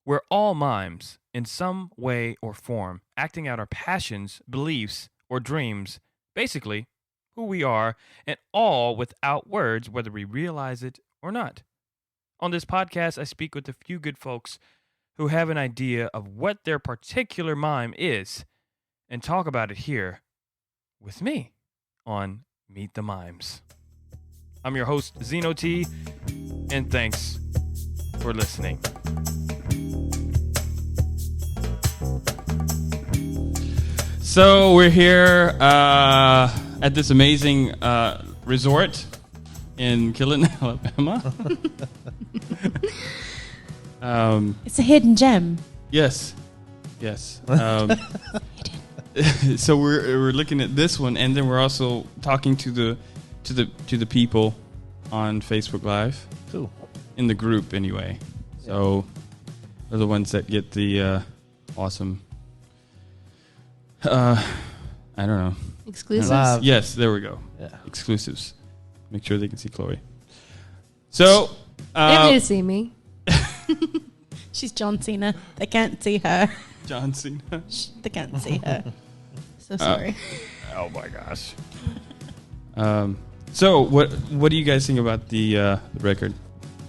We're all mimes in some way or form, acting out our passions, beliefs, or dreams, basically, who we are, and all without words, whether we realize it or not. On this podcast, I speak with a few good folks who have an idea of what their particular mime is and talk about it here with me on Meet the Mimes. I'm your host, Zeno T, and thanks for listening. So we're here at this amazing resort in Killen, Alabama. It's a hidden gem. Yes. So we're looking at this one, and then we're also talking to the people on Facebook Live. Cool. In the group, anyway. So they're the ones that get the awesome. I don't know. Exclusives? Live. Yes, there we go. Yeah. Exclusives. Make sure they can see Chloe. So They need to see me. She's John Cena. They can't see her. John Cena. They can't see her. So sorry. Oh my gosh. So what do you guys think about the record?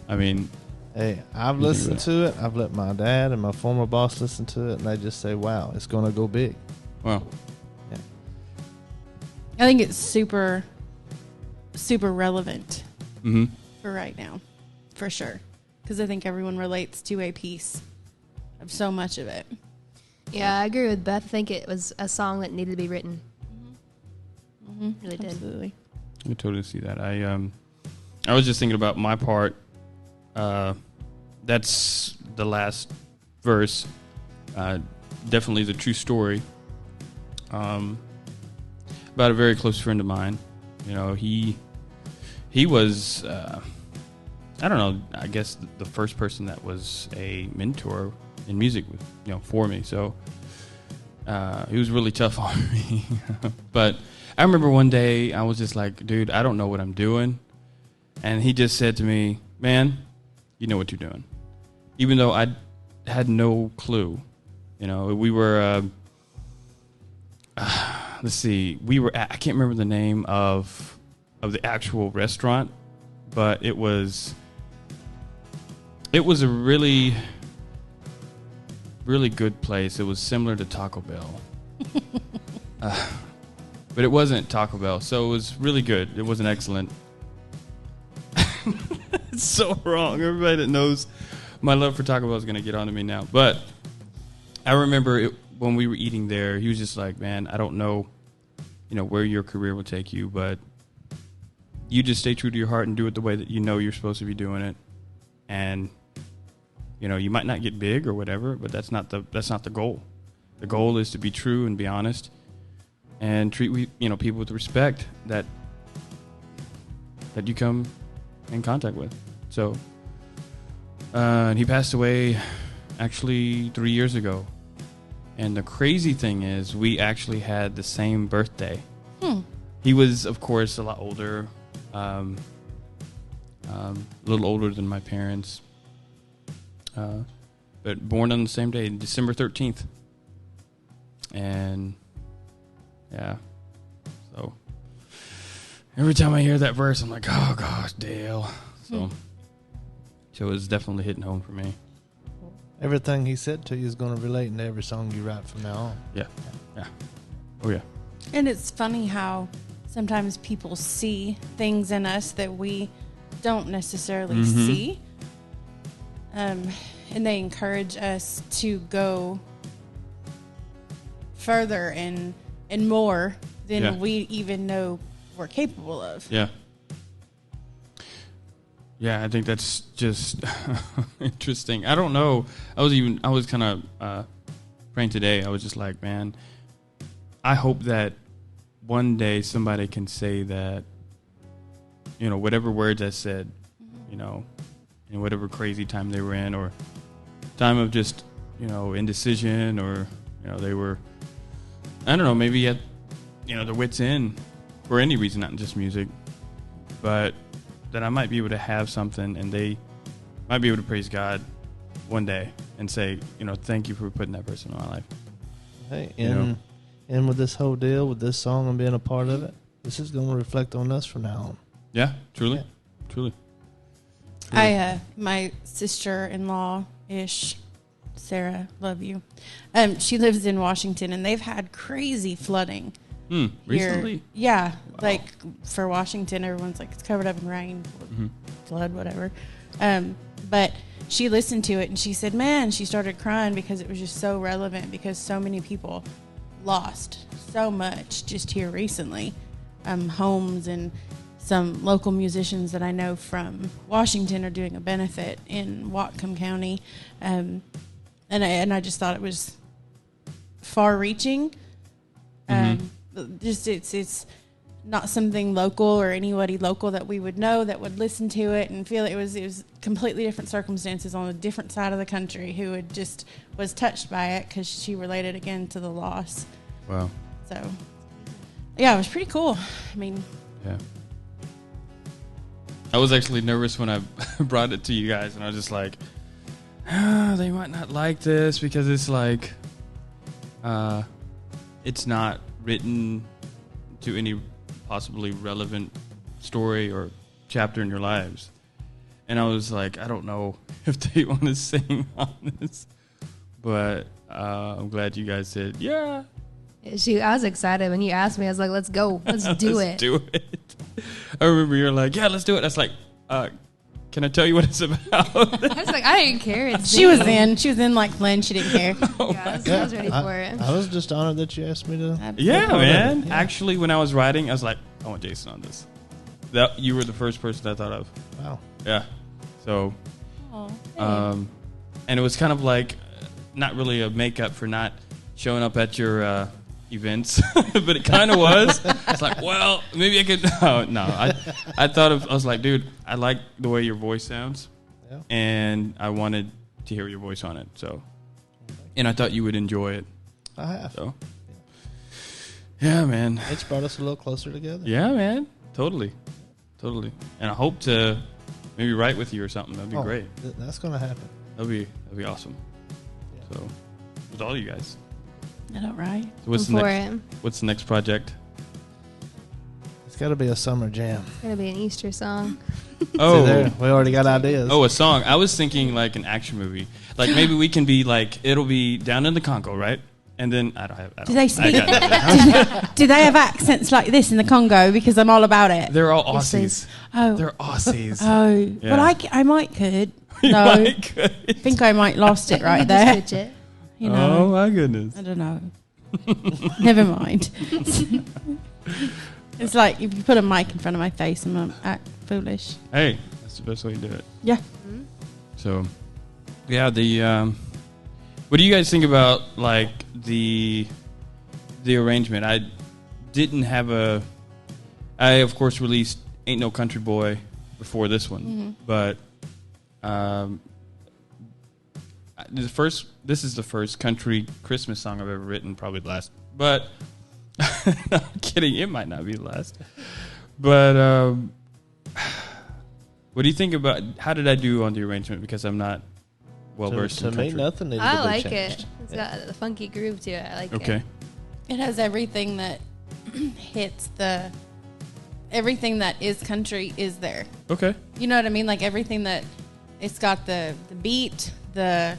I mean, Hey, I've listened to it. I've let my dad and my former boss listen to it, and they just say, wow, it's going to go big. well, I think it's super, super relevant mm-hmm. for right now, for sure. Because I think everyone relates to a piece of so much of it. Yeah, I agree with Beth. I think it was a song that needed to be written. Mm-hmm. Really did. Absolutely. I can totally see that. I was just thinking about my part. That's the last verse. Definitely the true story. About a very close friend of mine. You know, he was, I don't know, I guess the first person that was a mentor in music, for me. So he was really tough on me. But I remember one day I was just like, dude, I don't know what I'm doing. And he just said to me, man, you know what you're doing. Even though I had no clue. You know, we were, let's see, I can't remember the name of the actual restaurant, but it was a really, really good place. It was similar to Taco Bell. But it wasn't Taco Bell, so it was really good. It wasn't excellent. It's so wrong. Everybody that knows my love for Taco Bell is going to get on to me now. But I remember when we were eating there, he was just like, man, I don't know, where your career will take you, but you just stay true to your heart and do it the way that you know you're supposed to be doing it. And, you might not get big or whatever, but that's not the goal. The goal is to be true and be honest and treat, people with respect that you come in contact with. So, and he passed away actually 3 years ago. And the crazy thing is we actually had the same birthday. He was, of course, a lot older, a little older than my parents, but born on the same day, December 13th. And, yeah, so every time I hear that verse, I'm like, oh, gosh, Dale. So it was definitely hitting home for me. Everything he said to you is going to relate into every song you write from now on. Yeah. Oh, yeah. And it's funny how sometimes people see things in us that we don't necessarily see. And they encourage us to go further and more than we even know we're capable of. Yeah. Yeah, I think that's just interesting. I don't know. I was kind of praying today. I was just like, man, I hope that one day somebody can say that, whatever words I said, in whatever crazy time they were in, or time of just, indecision, or, they were, I don't know, maybe at, their wits end for any reason, not just music, but that I might be able to have something and they might be able to praise God one day, and say, thank you for putting that person in my life. Hey, You and with this whole deal, with this song and being a part of it, this is going to reflect on us from now on. Yeah, truly. Yeah. Truly. My sister-in-law ish, Sarah, love you. She lives in Washington, and they've had crazy flooding. Recently? Here. Yeah, Wow. like for Washington, everyone's like it's covered up in rain, flood, whatever. But she listened to it and she said, "Man," she started crying because it was just so relevant because so many people lost so much just here recently, homes, and some local musicians that I know from Washington are doing a benefit in Whatcom County, and I just thought it was far-reaching. Just it's not something local or anybody local that we would know that would listen to it and feel it was completely different circumstances on a different side of the country who had just was touched by it because she related again to the loss. Wow. So yeah, it was pretty cool. I mean, Yeah. I was actually nervous when I brought it to you guys, and I was just like, they might not like this because it's like, it's not written to any possibly relevant story or chapter in your lives. And I was like, I don't know if they want to sing on this, but I'm glad you guys said, yeah. I was excited when you asked me. I was like, let's go. Let's do it. Let's do it. I remember you were like, yeah, let's do it. I was like, can I tell you what it's about? I was like, I didn't care. It's she was in like Flynn. She didn't care. I was ready for it. I was just honored that you asked me to. Yeah, man. Yeah. Actually, when I was writing, I was like, I want Jason on this. That you were the first person I thought of. Wow. Yeah. So, Oh, and it was kind of like not really a makeup for not showing up at your events, but it kind of was. It's like, well, maybe I could. Oh, no, I thought I was like, dude, I like the way your voice sounds, Yeah. and I wanted to hear your voice on it. So, and I thought you would enjoy it. I have. So, yeah, man. It's brought us a little closer together. Yeah, man. Totally. And I hope to maybe write with you or something. That'd be great. That's going to happen. That'd be awesome. Yeah. So, with all you guys. I don't right. So what's I'm the for next? it. What's the next project? It's got to be a summer jam. It's going to be an Easter song. See there? We already got ideas. A song. I was thinking like an action movie. Like maybe we can be like it'll be down in the Congo, right? And then I don't. Do they speak? I got Do they have accents like this in the Congo? Because I'm all about it. They're all Yes, Aussies. Oh, They're Aussies. oh. Yeah. Well, I might could. You No, might I could. think I might lost it right Just there. pitch it. You Oh know, my goodness. I don't know. Never mind. It's like if you put a mic in front of my face, I'm gonna act foolish. Hey, that's the best way to do it. Yeah. So, yeah, what do you guys think about like the arrangement? I didn't have I of course released "Ain't No Country Boy" before this one, but this is the first country Christmas song I've ever written, probably the last. But I'm kidding, it might not be the last. But what do you think about how did I do on the arrangement? Because I'm not well versed in To me, country. nothing needs I to be like changed. it. It's got a funky groove to it. I like Okay. it. It has everything that hits everything that is country is there. Okay. You know what I mean? Like everything that it's got the beat, the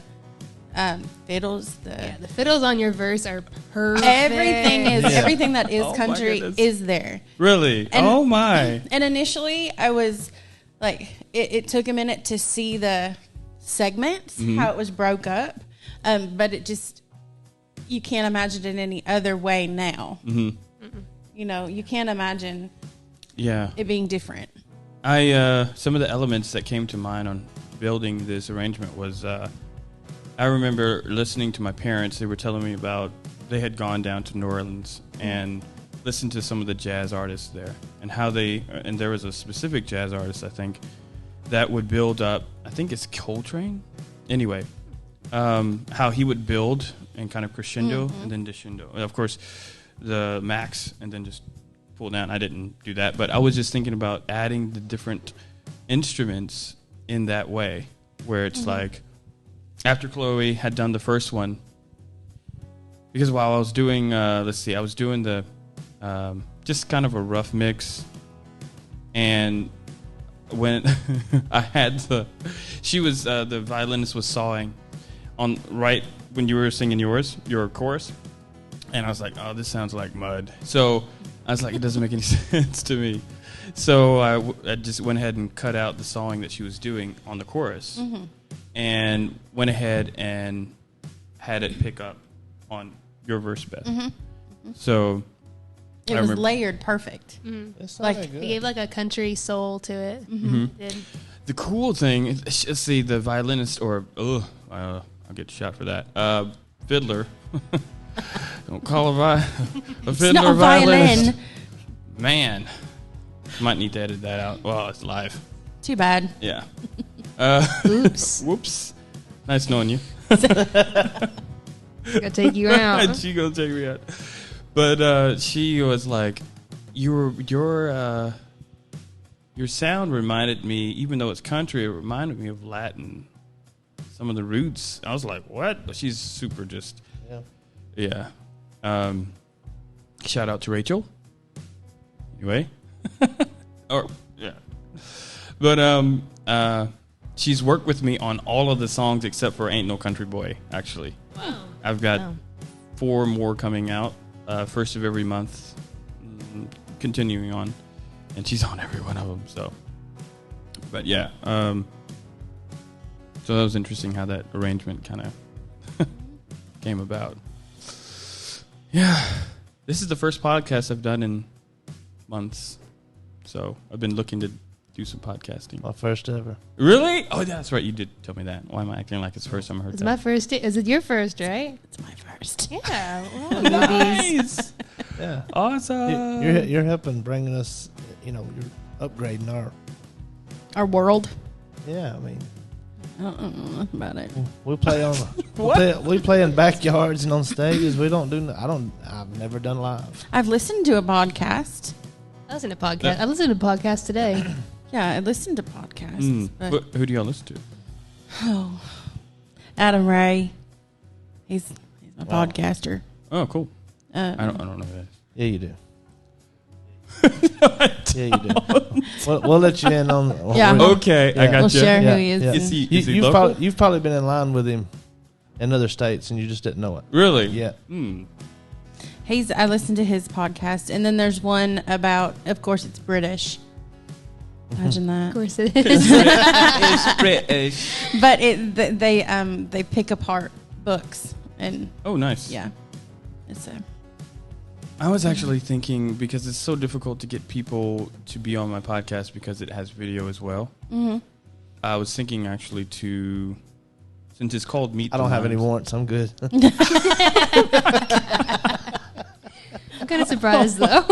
fiddles, The fiddles on your verse are perfect. everything that is Oh my country goodness. is there. Really? And- Oh my. And initially, I was like, it took a minute to see the segments, how it was broke up, but it just you can't imagine it any other way now. You know, you can't imagine Yeah. it being different. Some of the elements that came to mind on building this arrangement was I remember listening to my parents. They were telling me about they had gone down to New Orleans and listened to some of the jazz artists there and how and there was a specific jazz artist, I think, that would build up, I think it's Coltrane. Anyway, how he would build and kind of crescendo and then descendo. And of course, the max and then just pull down. I didn't do that, but I was just thinking about adding the different instruments in that way, where it's like after Chloe had done the first one, because while I was doing, I was doing the just kind of a rough mix, and when I had the violinist was sawing on right when you were singing your chorus, and I was like, oh, this sounds like mud. So I was like, it doesn't make any sense to me. So I just went ahead and cut out the sawing that she was doing on the chorus, and went ahead and had it pick up on your verse, Beth. So it was layered perfect. Like It gave like a country soul to it. It did. the cool thing is, let's see, the violinist, or I'll get shot for that. Fiddler. Don't call a fiddler It's not a violinist. violin. Man, might need to edit that out. Well, it's live. Too bad. Yeah. Oops. Whoops. Nice knowing you. Gonna take you out. She gonna take me out. But she was like, your sound reminded me, even though it's country, it reminded me of Latin. Some of the roots. I was like, what? But she's super just. Yeah. Shout out to Rachel. Anyway. But she's worked with me on all of the songs except for Ain't No Country Boy, actually. Wow. I've got 4 more coming out, first of every month, continuing on, and she's on every one of them. So, but yeah, so that was interesting how that arrangement kind of came about. Yeah, this is the first podcast I've done in months, so I've been looking to do some podcasting. My first ever. Really? Oh, that's right. You did tell me that. Why am I acting like it's the first time I heard It's that? my first. Is it your first, right? It's my first. Yeah. Well, Nice. Yeah. Awesome. You're helping bringing us, you're upgrading Our world. yeah, I mean, I don't know nothing about it. we play on, we play in backyards and on stages. We don't do, I've never done live. I've listened to a podcast. I listened to podcast. I listened to podcast today. Yeah, I listened to podcasts. But Who do y'all listen to? Adam Ray, he's my podcaster. Oh, cool. I don't know who that is. Yeah, you do. Yeah, you do. We'll let you in on. Yeah. Okay, I Yeah. got We'll you. share Yeah, who he is. yeah. Is he You've local? probably been in line with him in other states and you just didn't know it. Really? Yeah. I listened to his podcast, and then there's one about, of course, it's British. Imagine that. Of course it is. It's British. But they pick apart books, and Oh, nice. yeah, it's a. I was actually thinking, because it's so difficult to get people to be on my podcast because it has video as well. I was thinking actually since it's called Meet I the don't have any Limes. warrants. I'm good. I'm kind of surprised though.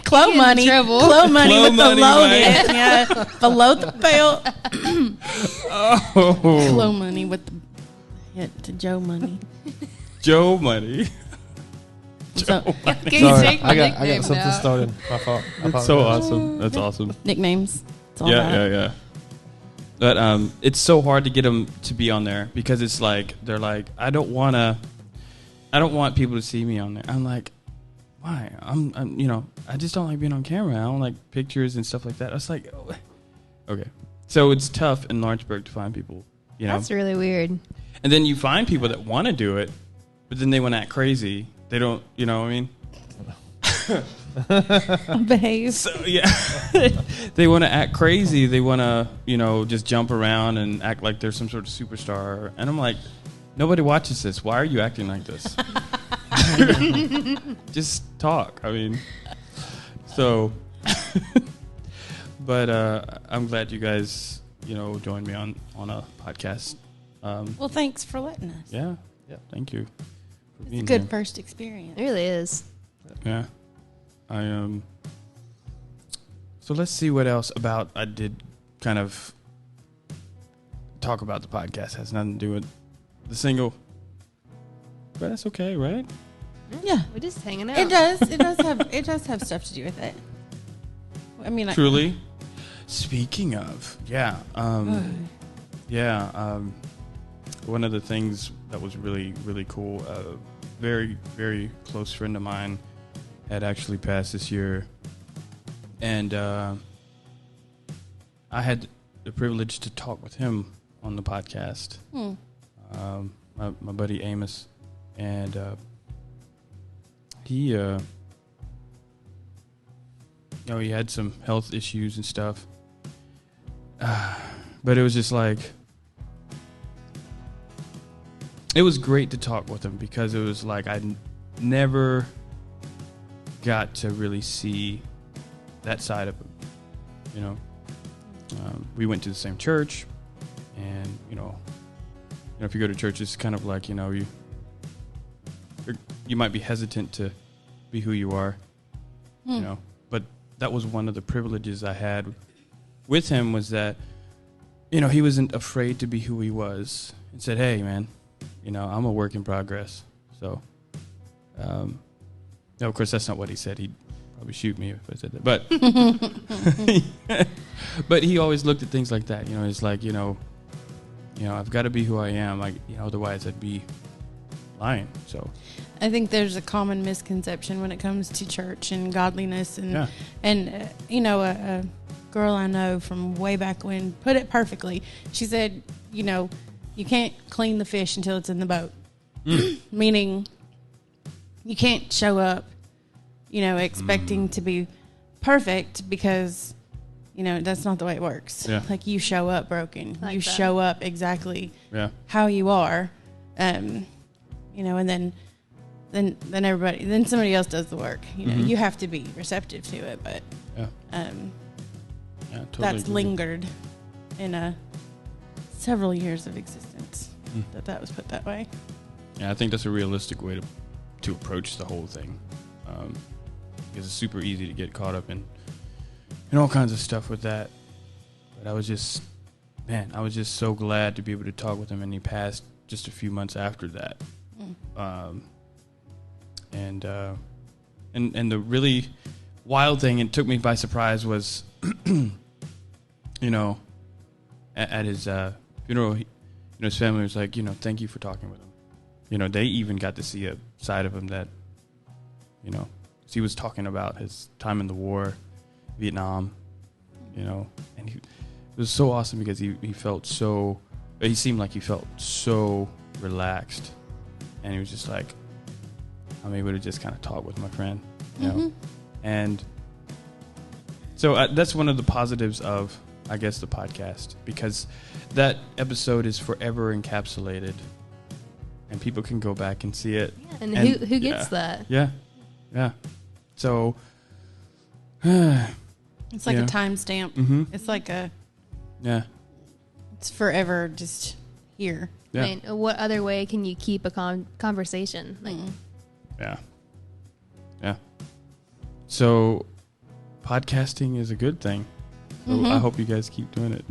Clo money, trouble. Clo money Clo with money, the logo, man. yeah, below the belt. Oh, Clo money with the hit to Joe money. Joe Money. So, Can you Sorry, take my I got nickname something now? started. My fault. I That's so apologize. awesome. That's awesome. nicknames. It's all Yeah, that. yeah. But it's so hard to get them to be on there because it's like they're like, I don't want people to see me on there. I'm like, why? I'm I just don't like being on camera. I don't like pictures and stuff like that. I was like, oh. Okay, so it's tough in Lawrenceburg to find people. That's really weird. And then you find people that want to do it, but then they want to act crazy. They don't, you know what I mean? Behave. So yeah, they want to act crazy. They want to, just jump around and act like they're some sort of superstar. And I'm like, nobody watches this. Why are you acting like this? Just talk. I mean, so. But I'm glad you guys, joined me on a podcast. Well, thanks for letting us. Yeah. Thank you. For It's a being good here. first experience. It really is. Yeah. So let's see what else I did kind of talk about the podcast. Has nothing to do with the single. But that's okay, right? Yeah, We're just hanging out. it does. It does have stuff to do with it. I mean, Truly. Speaking of, yeah. Yeah. One of the things that was really, really cool, very, very close friend of mine had actually passed this year. And I had the privilege to talk with him on the podcast. My buddy Amos. And he, he had some health issues and stuff. But it was just like, it was great to talk with him because it was like I never got to really see that side of him, you know. We went to the same church, and if you go to church, it's kind of like, you might be hesitant to be who you are, But that was one of the privileges I had with him, was that, he wasn't afraid to be who he was and said, hey, man, I'm a work in progress. So, no, of course, that's not what he said. He'd probably shoot me if I said that. But he always looked at things like that. It's like, I've got to be who I am. Otherwise I'd be lying. So I think there's a common misconception when it comes to church and godliness, and a girl I know from way back when put it perfectly. She said, you can't clean the fish until it's in the boat. Meaning you can't show up, expecting to be perfect, because, that's not the way it works. Yeah. Like, you show up broken. Like you show up exactly how you are. And then somebody else does the work. You have to be receptive to it, but totally that's agree. Lingered in several years of existence that was put that way. Yeah, I think that's a realistic way to approach the whole thing, because it's super easy to get caught up in all kinds of stuff with that. But I was just so glad to be able to talk with him, and he passed just a few months after that. And the really wild thing, and took me by surprise, was at his funeral, his family was like, thank you for talking with him. They even got to see a side of him that, he was talking about his time in the war, Vietnam, and it was so awesome because he seemed like he felt so relaxed, and he was just like, I'm able to just kind of talk with my friend, and so that's one of the positives of, I guess, the podcast, because that episode is forever encapsulated, and people can go back and see it. Yeah, and who gets that? Yeah. So it's like a timestamp. It's like it's forever just here. Yeah. I mean, what other way can you keep a conversation? Like, yeah. So podcasting is a good thing. So I hope you guys keep doing it.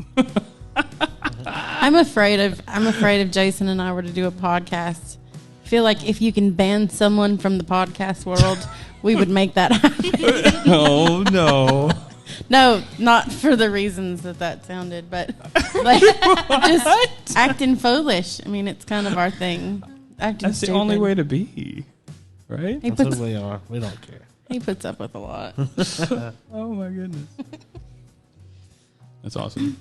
I'm afraid if Jason and I were to do a podcast, I feel like if you can ban someone from the podcast world, we would make that happen. Oh, no. No, not for the reasons that sounded, but like just acting foolish. I mean, it's kind of our thing. Acting That's stupid. The only way to be, right? That's who we are. We don't care. He puts up with a lot. Oh, my goodness. That's awesome.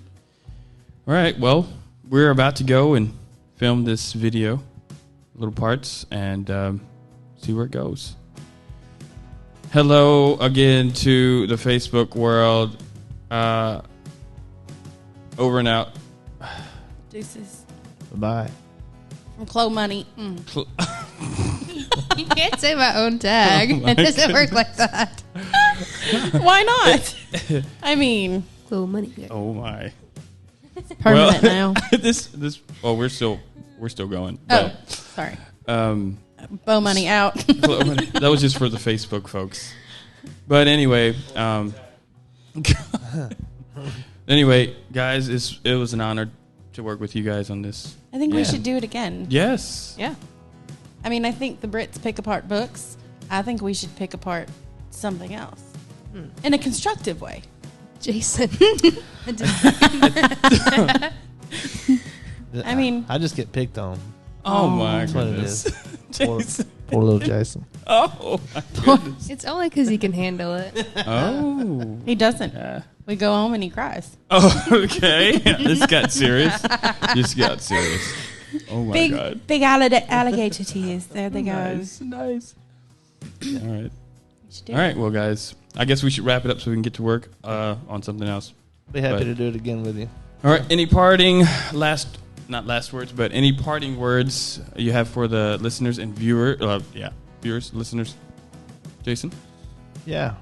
All right, well, we're about to go and film this video, little parts, and see where it goes. Hello again to the Facebook world. Over and out. Deuces. Bye. From Clo Money. You can't say my own tag. It doesn't work like that. Why not? I mean, Clo Money. Oh my. It's permanent now. This. Well, we're still going. Oh, sorry. Bow Money out. That was just for the Facebook folks. But anyway, guys, it was an honor to work with you guys on this. I think we should do it again. Yes. Yeah. I mean, I think the Brits pick apart books. I think we should pick apart something else in a constructive way. Jason. I mean, I just get picked on. Oh my That's what it goodness. is. Poor, Jason. poor little Jason. Oh my goodness. It's only because he can handle it. Oh. he doesn't. Yeah. We go home and he cries. Oh, okay. This got serious. This got serious. Oh my God. Big alligator tears. There they go. Nice. All right. All right. Well, guys, I guess we should wrap it up so we can get to work on something else. Be happy But- to do it again with you. All right. Any parting not last words, but any parting words you have for the listeners and viewers, listeners? Jason? Yeah.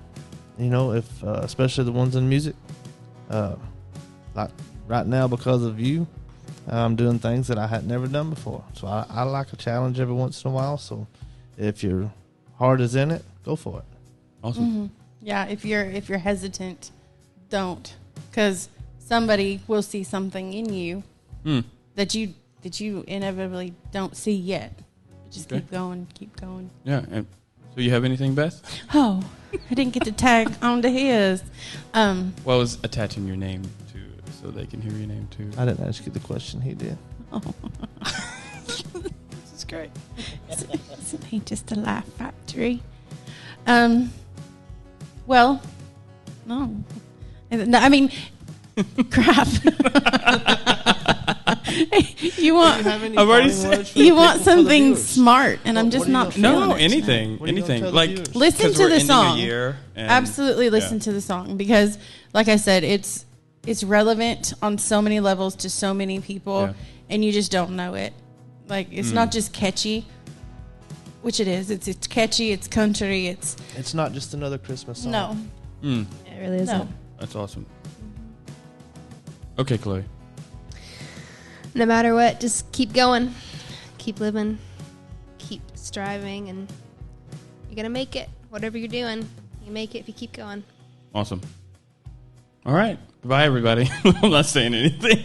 If especially the ones in music, like right now because of you, I'm doing things that I had never done before. So I like a challenge every once in a while. So if your heart is in it, go for it. Awesome. Mm-hmm. Yeah, if you're hesitant, don't, because somebody will see something in you that you inevitably don't see yet. Just Okay. keep going. Yeah. And so you have anything, Beth? Oh, I didn't get to tag onto his. Well, I was attaching your name to so they can hear your name too. I didn't ask you the question. He did. This is great. Isn't he just a laugh factory? Well, no. I mean, crap. You want I've already said- you want something smart, and I'm just not feeling No, it. anything, What are you gonna anything. tell the Like viewers? Listen 'cause to we're the ending song. A year and- Absolutely listen yeah. to the song, because like I said, it's relevant on so many levels to so many people, Yeah. and you just don't know it. Like, it's not just catchy, which it is. It's catchy, it's country, it's It's not just another Christmas song. no. Mm, It really isn't. No. that's awesome. Okay, Chloe. No matter what, just keep going. Keep living. Keep striving, and you're going to make it. Whatever you're doing, you make it if you keep going. Awesome. All right. Goodbye, everybody. I'm not saying anything.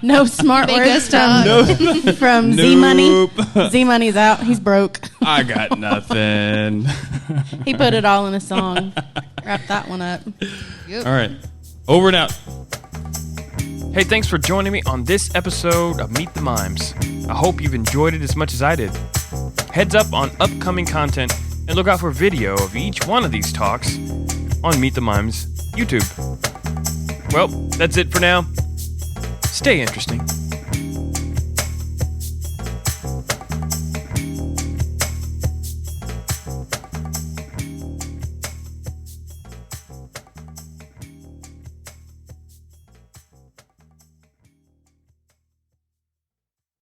No smart Make words us from Z Money. Nope. Z Money's out. He's broke. I got nothing. He put it all in a song. Wrap that one up. All right. Over and out. Hey, thanks for joining me on this episode of Meet the Mimes. I hope you've enjoyed it as much as I did. Heads up on upcoming content and look out for video of each one of these talks on Meet the Mimes YouTube. Well, that's it for now. Stay interesting.